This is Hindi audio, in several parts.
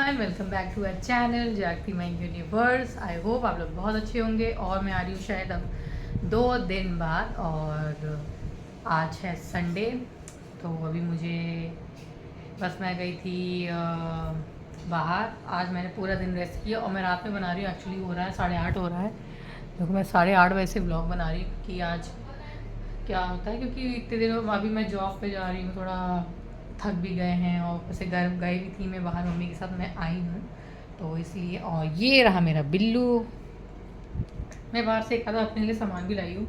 Everyone, welcome back to our channel Jagti my universe. I hope आप लोग बहुत अच्छे होंगे। और मैं आ रही हूँ शायद अब 2 दिन बाद, और आज है संडे। तो अभी मुझे बस मैं गई थी बाहर। आज मैंने पूरा दिन रेस्ट किया और मैं रात में बना रही हूँ। एक्चुअली हो रहा है 8:30 हो रहा है। देखो मैं 8:30 बजे से ब्लॉग बना रही हूँ कि आज क्या होता है, क्योंकि इतने दिनों अभी मैं जॉब पे जा रही हूँ, थोड़ा थक भी गए हैं और वैसे घर गई भी थी मैं बाहर मम्मी के साथ, मैं आई हूँ तो इसलिए। और ये रहा मेरा बिल्लू। मैं बाहर से एक आधा अपने लिए सामान भी लाई हूँ।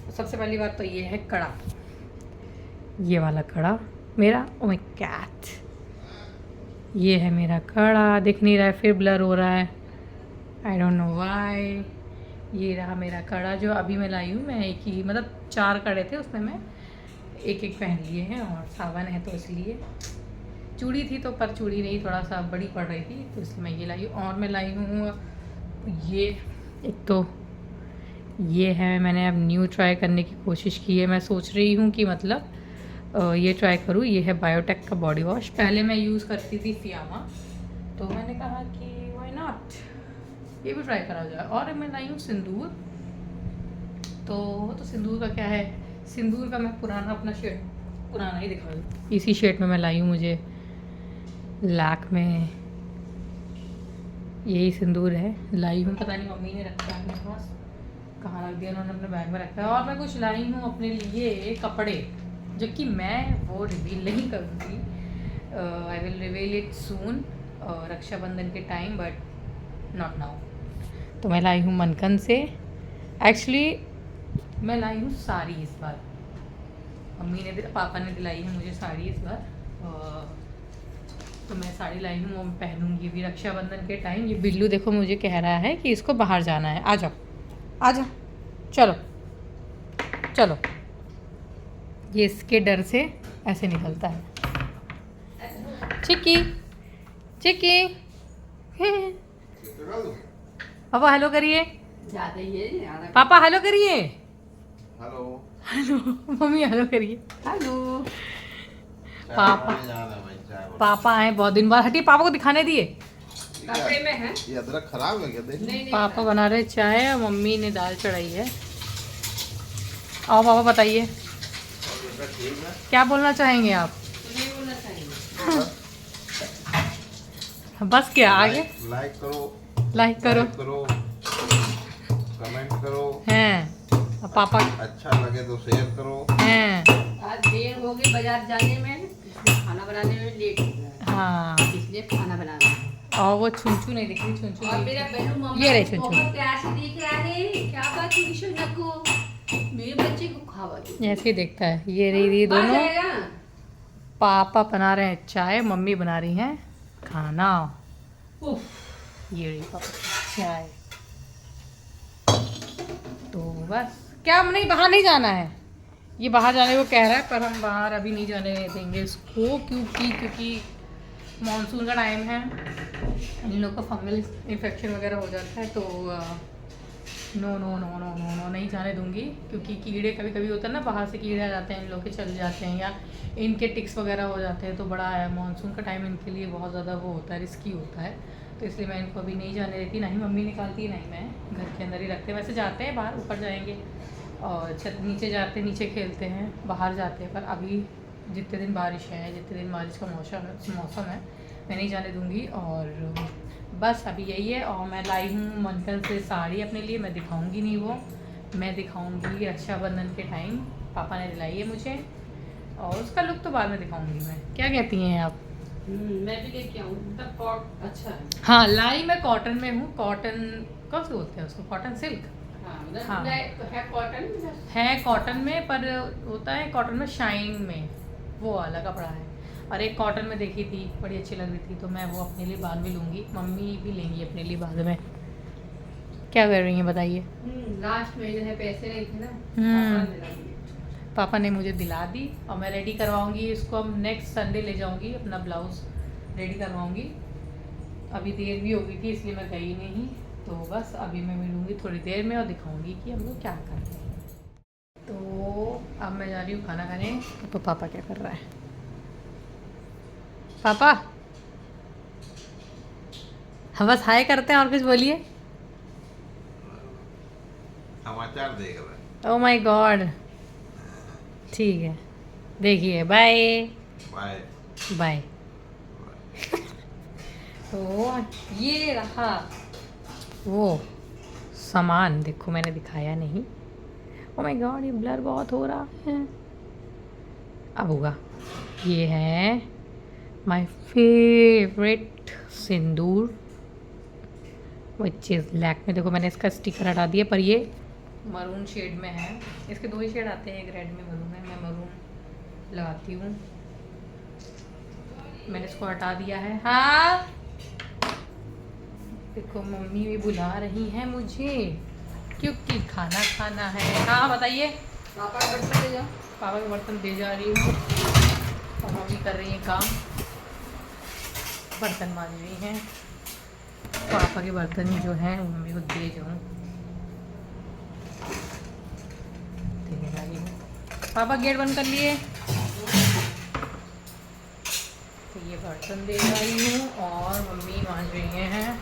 तो सबसे पहली बात तो ये है कड़ा, ये वाला कड़ा मेरा। ओ माय कैट, ये है मेरा कड़ा। दिख नहीं रहा है, फिर ब्लर हो रहा है, आई डोंट नो व्हाई। ये रहा मेरा कड़ा जो अभी मैं लाई हूँ। मैं एक ही मतलब 4 कड़े थे, उसमें मैं एक एक पहन लिए हैं। और सावन है तो इसलिए। चूड़ी थी तो, पर चूड़ी नहीं, थोड़ा सा बड़ी पड़ रही थी तो इसलिए मैं ये लाई हूँ। और मैं लाई हूँ ये, एक तो ये है, मैंने अब न्यू ट्राई करने की कोशिश की है। मैं सोच रही हूँ कि मतलब ये ट्राई करूँ। ये है बायोटेक का बॉडी वॉश। पहले मैं यूज़ करती थी फियामा, तो मैंने कहा कि व्हाई नॉट, ये भी ट्राई करा जाए। और मैं लाई हूँ सिंदूर। तो सिंदूर का क्या है, सिंदूर का मैं पुराना अपना शेड, पुराना ही दिखा दूँ। इसी शेड में मैं लाई हूँ, मुझे लैक में यही सिंदूर है, लाई हूँ। पता नहीं मम्मी ने रखा है मेरे पास, कहाँ रख दिया उन्होंने, अपने बैग में रखा है। और मैं कुछ लाई हूँ अपने लिए कपड़े, जो कि मैं वो रिवील नहीं करूँगी। I will reveal it soon, Rakshabandhan के टाइम, बट नॉट नाउ। तो मैं लाई हूँ मनकन से। एक्चुअली मैं लाई हूँ साड़ी इस बार। मम्मी ने, पापा ने दिलाई है मुझे साड़ी इस बार। तो मैं साड़ी लाई हूँ, वो मैं पहनूंगी भी रक्षाबंधन के टाइम। ये बिल्लू देखो मुझे कह रहा है कि इसको बाहर जाना है, आ जाओ आ जाओ, चलो चलो। ये इसके डर से ऐसे निकलता है। चिक्की चिक्की, पापा हेलो करिए, पापा हेलो करिए, हेलो हेलो। मम्मी हेलो करिए, हेलो। पापा पापा आए बहुत दिन बाद। हटिए, पापा को दिखाने दिए। कपड़े में है। ये अदरक खराब है क्या? देख। पापा बना रहे चाय और मम्मी ने दाल चढ़ाई है। आओ पापा बताइए, क्या बोलना चाहेंगे आप? नहीं बोलना चाहिए। बस क्या आगे? लाइक करो, लाइक करो, कमेंट करो हैं। अब पापा अच्छा लगे तो शेयर करो। हैं। आज देर हो गई बाजार जाने में, इसलिए खाना बनाने में लेट हो गया, हाँ, इसलिए खाना बनाना। और वो छुंचू नहीं दिख रही, छुंचू और नहीं मेरा दिख रही। बहनू मम्मा ये रहे को छुंचू। बहुत प्यार से देख रहा है। क्या बात हुई शोना को, मेरे बच्चे को खावा दो। ऐसे ही देखता है। ये रही आ दोनों। जाएगा। पापा बना रहे हैं चाय, मम्मी बना रही हैं खाना। उफ, ये रही पापा की चाय। तो बस, क्या हम नहीं, बाहर नहीं जाना है। ये बाहर जाने को कह रहा है, पर हम बाहर अभी नहीं जाने देंगे इसको, क्योंकि मानसून का टाइम है। इन लोग को फंगल इन्फेक्शन वगैरह हो जाता है, तो no no no no no no नहीं जाने दूंगी। क्योंकि कीड़े कभी कभी होते हैं ना, बाहर से कीड़े आ जाते हैं, इन लोग के चल जाते हैं, या इनके टिक्स वगैरह हो जाते हैं। तो बड़ा है, मानसून का टाइम इनके लिए बहुत ज़्यादा वो होता है, रिस्की होता है। तो इसलिए मैं इनको अभी नहीं जाने देती, ना ही मम्मी निकालती है, ना ही मैं। घर के अंदर ही रखते हैं। वैसे जाते हैं बाहर, ऊपर जाएंगे और छत नीचे जाते, नीचे खेलते हैं, बाहर जाते हैं। पर अभी जितने दिन बारिश है, जितने दिन बारिश का मौसम है, मैं नहीं जाने दूँगी। और बस अभी यही है। और मैं लाई हूँ मनकन से साड़ी अपने लिए। मैं दिखाऊंगी नहीं वो, मैं दिखाऊंगी रक्षाबंधन के टाइम। पापा ने दिलाई है मुझे, और उसका लुक तो बाद में दिखाऊंगी मैं। क्या कहती हैं आप? मैं भी लेके आऊँ, मतलब कॉट अच्छा है। हाँ, लाई मैं कॉटन में हूँ। कॉटन कौन से बोलते हैं उसको, कॉटन सिल्क। हाँ, मतलब हाँ। है कॉटन है कॉटन में, पर होता है कॉटन में शाइन में, वो वाला कपड़ा है। और एक कॉटन में देखी थी, बड़ी अच्छी लग रही थी, तो मैं वो अपने लिए बाद में लूँगी। मम्मी भी लेंगी अपने लिए बाद में। क्या कर रही हैं बताइए? लास्ट महीने है, पैसे नहीं थे ना, हम्म। पापा ने दिला दिए। पापा ने मुझे दिला दी, और मैं रेडी करवाऊँगी इसको। अब नेक्स्ट संडे ले जाऊँगी, अपना ब्लाउज़ रेडी करवाऊँगी। अभी देर भी हो गई थी, इसलिए मैं गई नहीं। तो बस अभी मैं मिलूँगी थोड़ी देर में और दिखाऊँगी कि हम लोग क्या कर रहे हैं। तो अब मैं जा रही हूँ खाना खाने। तो पापा क्या कर रहा है? पापा हम बस हाय करते हैं और कुछ बोलिए। समाचार देख रहे ओ माय गॉड, ठीक है, देखिए बाय बाय। बाय। तो ये रहा वो सामान, देखो मैंने दिखाया नहीं। ओ माय गॉड, ये ब्लर बहुत हो रहा है, अब होगा। ये है my favourite Sindoor which is Lakme. देखो मैंने इसका स्टिकर हटा दिया, पर ये मरून शेड में है। इसके 2 ही शेड आते हैं, एक रेड में मरून है। मैं मरून लगाती हूँ। मैंने इसको हटा दिया है। हाँ देखो मम्मी भी बुला रही हैं मुझे क्योंकि खाना खाना है। हाँ बताइए। पापा का बर्तन ले जाओ। पापा के बर्तन दे जा रही हूँ और मम्मी कर रही है काम, बर्तन मांज रही हैं। पापा के बर्तन जो हैं वो मम्मी को दे जाऊँ, दे रही हूँ। पापा गेट बंद कर लिए, तो ये बर्तन दे रही हूँ और मम्मी मांज रही हैं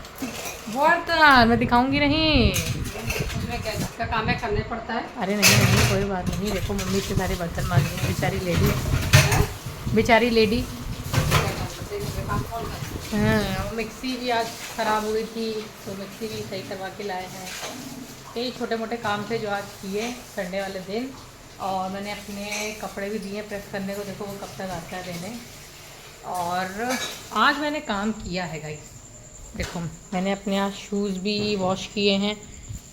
बर्तन। मैं दिखाऊंगी नहीं, उसमें क्या का काम है, करना पड़ता है। अरे नहीं नहीं कोई बात नहीं। देखो मम्मी इतने सारे बर्तन मांज रही हैं, बेचारी लेडी है, बेचारी लेडी। हाँ, मिक्सी भी आज ख़राब हुई थी तो मिक्सी भी सही करवा के लाए हैं। यही छोटे मोटे काम थे जो आज किए संडे वाले दिन। और मैंने अपने कपड़े भी दिए प्रेस करने को, देखो वो कब तक आता है देने। और आज मैंने काम किया है गाइस, देखो मैंने अपने आज शूज़ भी वॉश किए हैं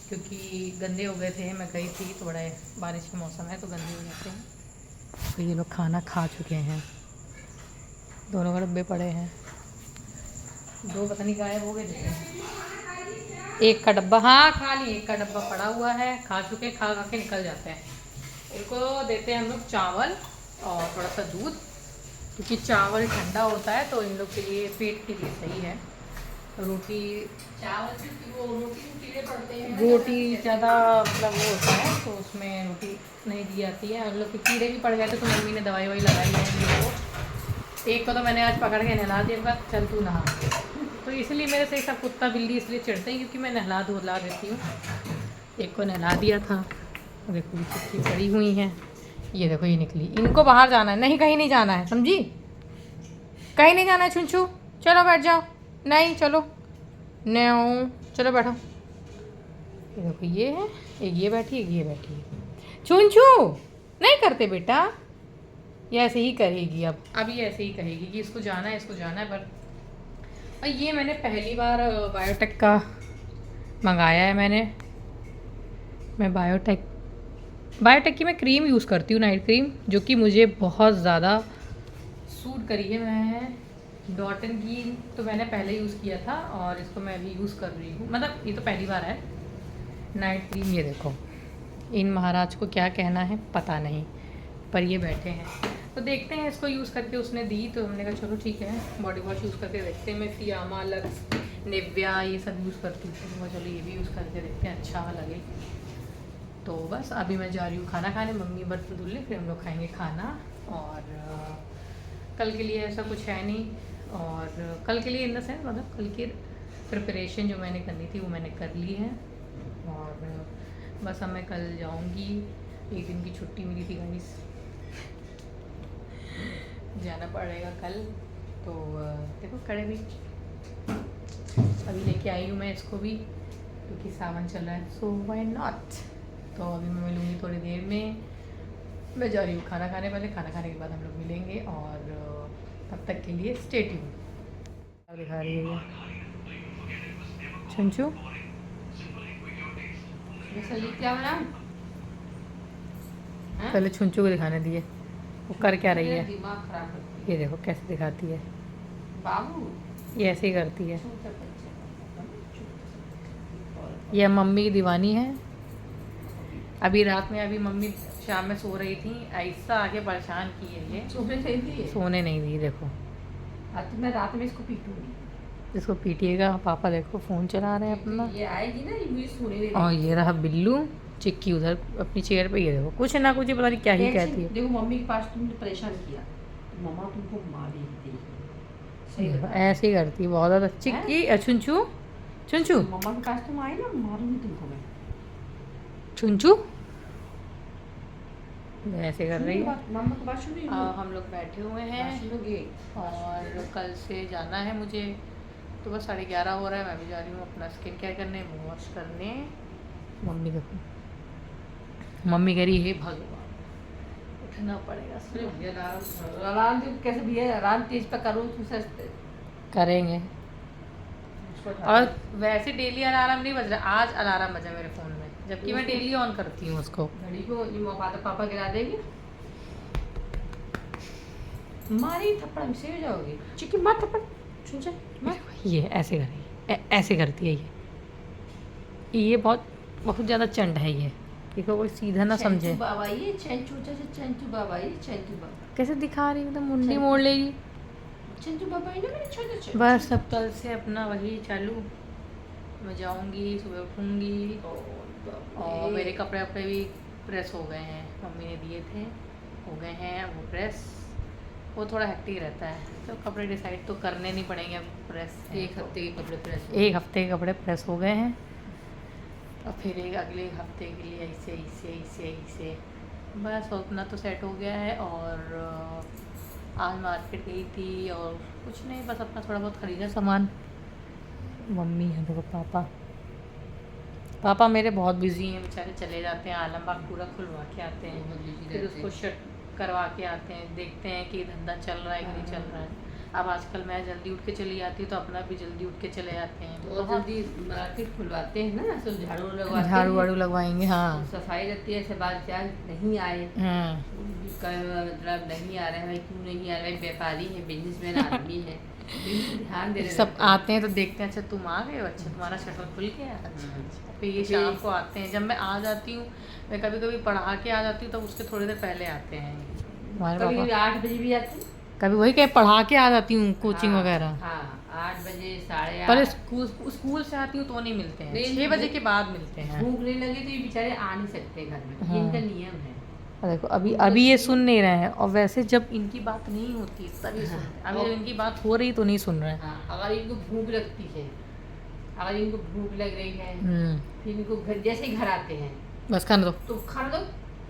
क्योंकि गंदे हो गए थे। मैं गई थी तो बड़ा बारिश का मौसम है तो गंदे हो जाते हैं। तो ये लोग खाना खा चुके हैं, दोनों का डब्बे पड़े हैं, 2 पता नहीं गायब हो गए थे। एक का डब्बा हाँ खा लिए, एक का डब्बा पड़ा हुआ है, खा चुके, खा खा के निकल जाते हैं। इनको देते हैं हम लोग चावल और थोड़ा सा दूध, क्योंकि चावल ठंडा होता है तो इन लोग के लिए पेट के लिए सही है। रोटी चावल से वो रोटी में कीड़े पड़ते हैं। रोटी ज़्यादा मतलब वो होता है तो उसमें रोटी नहीं दी जाती है। हम लोग के कीड़े भी पड़ गए थे तो मम्मी ने दवाई ववाई लगाई है इन लोगों को। एक को तो मैंने आज पकड़ के नहला दिया, चल तू नहा। तो इसलिए मेरे से सब कुत्ता बिल्ली इसलिए चिढ़ते हैं क्योंकि मैं नहला धुला देती हूँ। एक को नहला दिया था, देखो ये कुत्ती पड़ी हुई हैं। ये देखो ये निकली, इनको बाहर जाना है। नहीं कहीं नहीं जाना है, समझी, कहीं नहीं जाना है। छुंछू चलो बैठ जाओ, नहीं चलो नहीं चलो बैठो। ये देखो ये है, एक ये बैठी एक ये बैठी है। छुंछू नहीं करते बेटा, ये ऐसे ही करेगी। अब ये ऐसे ही कहेगी कि इसको जाना है इसको जाना है। पर और ये मैंने पहली बार बायोटेक का मंगाया है। मैं बायोटेक की मैं क्रीम यूज़ करती हूँ, नाइट क्रीम, जो कि मुझे बहुत ज़्यादा सूट करी है। मैं डॉटन की तो मैंने पहले यूज़ किया था और इसको मैं अभी यूज़ कर रही हूँ, मतलब ये तो पहली बार है नाइट क्रीम। ये देखो इन महाराज को क्या कहना है पता नहीं, पर ये बैठे हैं तो देखते हैं इसको यूज़ करके। उसने दी तो हमने कहा चलो ठीक है बॉडी वॉश यूज़ करके देखते हैं। मैं फियामा, लक्स, निव्या ये सब यूज़ करती हूँ, तो चलो ये भी यूज़ करके देखते हैं अच्छा लगे। तो बस अभी मैं जा रही हूँ खाना खाने, मम्मी बर्तन धुल ले फिर हम लोग खाएंगे खाना। और कल के लिए ऐसा कुछ है नहीं, और कल के लिए इन द सेंस मतलब कल की प्रिपरेशन जो मैंने करनी थी वो मैंने कर ली है। और बस अब मैं कल जाऊँगी, एक दिन की छुट्टी मिली थी गाइस, जाना पड़ेगा कल। तो देखो कड़े भी अभी लेके आई हूँ मैं इसको भी, क्योंकि सावन चल रहा है, सो व्हाई नॉट। तो अभी मैं मिलूँगी थोड़ी देर में, मैं जा रही हूँ खाना खाने। पहले खाना खाने के बाद हम लोग मिलेंगे और तब तक के लिए स्टे ट्यून। अब दिखा रही है छुंचू, क्या बना? पहले छुंचू को दिखाने दिए वो कर क्या रही है। दिमाग खराब करती ये देखो कैसे दिखाती है, है बाबू। ये ऐसे ही करती है। ये मम्मी की दीवानी है। अभी रात में अभी मम्मी शाम में सो रही थी, ऐसा आके परेशान की है ये, सोने नहीं दिए। सोने नहीं दी। देखो आज तो मैं रात में इसको पीटूंगी। इसको पीटिएगा। पापा देखो फ़ोन चला रहे हैं अपना। ये आएगी ना, ये मुझे सोने नहीं और ये रहा बिल्लू चिक्की उधर अपनी चेयर पे। ये देखो कुछ ना कुछ पता नहीं क्या ही कहती है। देखो मम्मी के पास तुमने परेशान किया तो मम्मा तुमको मारेगी। सही बता। ऐसे ही करती है बहुत ज़्यादा। चिक्की चुनचू चुनचू मम्मा के पास तुम आई ना, मारूंगी तुमको मैं। चुनचू ऐसे कर रही है। मम्मा के पास सुनी हम लोग बैठे हुए हैं सुनोगे। और कल से जाना है मुझे, तो बस 11:30 हो रहा है। मैं भी जा रही हूँ अपना स्किन केयर करने, मुँह वॉश करने। मम्मी देखो, मम्मी कह रही है भगवान उठना पड़ेगा। अलार्म कैसे भैया, अलार्म तेज पे करो करेंगे। और वैसे डेली अलार्म नहीं बज रहा, आज अलार्म बजा मेरे फ़ोन में, जबकि मैं डेली ऑन करती हूँ उसको। घड़ी को पापा गिरा देंगे, मारी थप्पड़ में से हो जाओगे। चिक्की मार थप्पड़, सुन जा मार। ये ऐसे कर रही है, ऐसे करती है ये बहुत बहुत ज़्यादा चंड है ये। देखो कोई सीधा ना समझे। बाबा ये चंचू चाचा, चंचू बाबा ये चंचू बाबा, कैसे दिखा रही है, एकदम मुंडी मोड़ लेगी। चंचू बाबा ये ना मेरे छोटे। बस अब कल से अपना वही चालू। मैं जाऊंगी, सुबह उठूंगी और मेरे कपड़े वपड़े भी प्रेस हो गए हैं, मम्मी ने दिए थे, हो गए हैं वो प्रेस। वो थोड़ा हेक्टिक रहता है, तो कपड़े डिसाइड तो करने नहीं पड़ेंगे अब प्रेस। एक हफ्ते के कपड़े प्रेस, एक हफ्ते के कपड़े प्रेस हो गए हैं, और फिर एक अगले हफ्ते के लिए ऐसे ऐसे ऐसे ऐसे। बस उतना तो सेट हो गया है। और आज मार्केट गई थी और कुछ नहीं, बस अपना थोड़ा बहुत ख़रीदा सामान। मम्मी है, देखो पापा मेरे बहुत बिजी हैं बेचारे, चले जाते हैं आलमबाग पूरा खुलवा के आते हैं, फिर उसको शट करवा के आते हैं, देखते हैं कि धंधा चल रहा है कि नहीं चल रहा है। अब आजकल मैं जल्दी उठ के चली जाती हूँ, तो अपना भी जल्दी उठ के चले जाते हैं। तो जल्दी मार्केट खुलवाते हैं ना, सब झाड़ू लगवाते हैं, झाड़ू वाड़ू लगवाएंगे। हाँ, सफाई रहती है। बाल चाल नहीं आए, हाँ, मतलब नहीं आ रहे हैं भाई, क्यों नहीं आ रहे भाई, व्यापारी है, बिजनेसमैन आदमी है, ध्यान दे सब आते हैं तो देखते हैं, अच्छा तुम आ गए हो, अच्छा तुम्हारा शटर खुल गया। अच्छा, फिर ये शाम को आते हैं। जब मैं आ जाती हूँ, मैं कभी कभी पढ़ा के आ जाती हूँ, तब उसके थोड़ी देर पहले आते हैं हमारे कभी पापा। 8 बजे भी आते हैं, कभी वही कहीं पढ़ा के आ जाती हूँ, कोचिंग वगैरह। हाँ 8 बजे 8:30। पर स्कूल से आती हूँ तो नहीं मिलते हैं, 6 बजे के बाद मिलते हैं। भूख नहीं लगी तो ये बेचारे आ नहीं सकते घर में, हाँ। इनका नियम है। और देखो अभी ये सुन नहीं रहे हैं, और वैसे जब इनकी बात नहीं होती तभी सुनते हैं। अभी जब इनकी बात हो रही तो नहीं सुन रहे हैं। हाँ, अगर इनको भूख लगती है, अगर इनको भूख लग रही है, फिर इनको घर जैसे ही घर आते हैं बस खाना दो, तो खाना दो,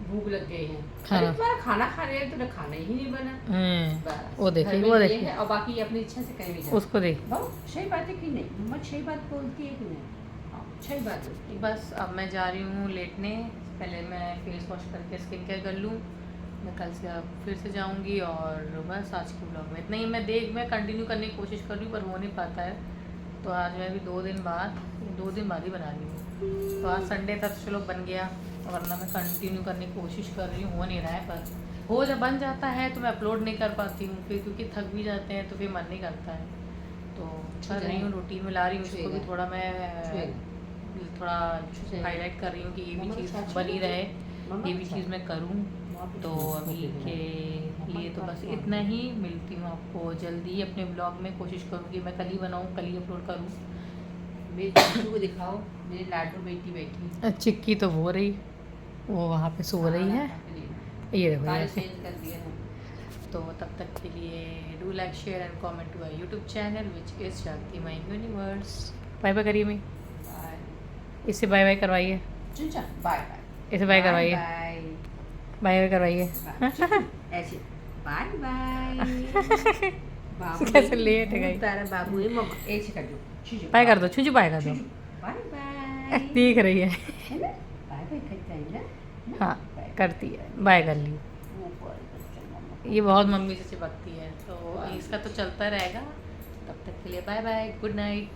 भूख लग गई है, खाना। अरे तुम्हारा खाना खा रहे हैं, तो खाना ही नहीं बना। बस, वो देखिए, घर में वो ये देखिए। है, और बाकी अपनी इच्छा से कहीं भी जाओ। उसको देख। बहुत सही बात है कि नहीं, मम्मा सही बात बोलती है कि नहीं? हाँ, सही बात है। बस अब मैं जा रही हूँ लेटने, पहले मैं फेस वॉश करके स्किन केयर कर लूँ। मैं कल से अब फिर से जाऊँगी, और बस आज के ब्लॉग में इतना ही। मैं कंटिन्यू करने की कोशिश कर रही हूँ, पर हो नहीं पाता है। तो आज मैं भी 2 दिन बाद ही बना रही हूँ। तो आज संडे था तो चलो बन गया, वरना मैं कंटिन्यू करने की कोशिश कर रही हूँ, हो नहीं रहा है। पर जब बन जाता है तो मैं अपलोड नहीं कर पाती हूँ फिर, क्योंकि थक भी जाते हैं तो फिर मन नहीं करता है। तो कर रही हूँ, रूटीन में ला रही हूँ इसको भी थोड़ा, मैं थोड़ा हाईलाइट कर रही हूँ कि ये भी चीज़ बनी रहे, ये भी चीज़ मैं करूँ। तो अभी के लिए तो बस इतना ही। मिलती हूँ आपको जल्दी अपने ब्लॉग में। कोशिश करूँगी मैं कल ही बनाऊँ, कल ही अपलोड करूँ। मेरे चिक्कू को दिखाओ, मेरी लाडू बेटी बैठी। चिक्की तो वो रही, वो वहाँ पे सो रही है, ये देखो बाल ऐसे। चेंज कर दिया है। तो तब तक के लिए do like share and comment to our YouTube channel which is Jagti my universe. Bye bye करिए, मैं बाय। इससे बाय बाय करवाइए, चुचा बाय बाय। इसे बाय करवाइए, बाय बाय बाय करवाइए। ऐसे बाय बाय। बाबू कैसे लेट गई। तारा बाबू है, मम्मा ऐसे कर दो, चुचू बाय कर दो, छुचू बाय कर दो। Bye bye. देख रही है, है ना, बाय बाय करता है ना। हाँ करती है, बाय कर ली। ये बहुत मम्मी से चिपकती है, तो इसका तो चलता रहेगा। तब तक के लिए बाय बाय, गुड नाइट।